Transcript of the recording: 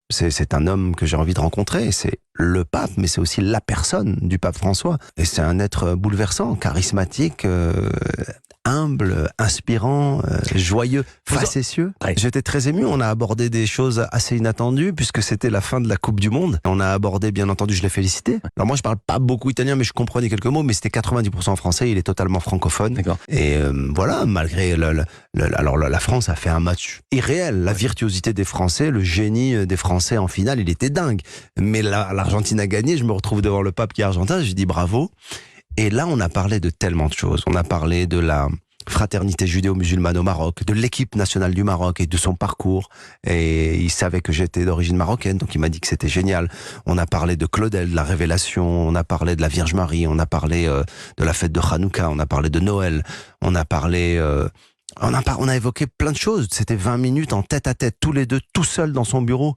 C'est un homme que j'ai envie de rencontrer. C'est le pape, mais c'est aussi la personne du pape François. Et c'est un être bouleversant, charismatique, humble, inspirant, joyeux, facétieux. Ouais. J'étais très ému. On a abordé des choses assez inattendues puisque c'était la fin de la Coupe du Monde. On a abordé, bien entendu, je l'ai félicité. Alors moi, je parle pas beaucoup italien, mais je comprenais quelques mots. Mais c'était 90% français. Il est totalement francophone. D'accord. Et voilà, malgré alors la France a fait un match irréel. La virtuosité des Français, le génie des Français en finale, il était dingue. Mais l'Argentine a gagné. Je me retrouve devant le pape qui est argentin. Je dis bravo. Et là, on a parlé de tellement de choses. On a parlé de la fraternité judéo-musulmane au Maroc, de l'équipe nationale du Maroc et de son parcours. Et il savait que j'étais d'origine marocaine, donc il m'a dit que c'était génial. On a parlé de Claudel, de la Révélation, on a parlé de la Vierge Marie, on a parlé de la fête de Hanouka, on a parlé de Noël, on a parlé... on a évoqué plein de choses. C'était 20 minutes en tête à tête, tous les deux, tout seuls dans son bureau.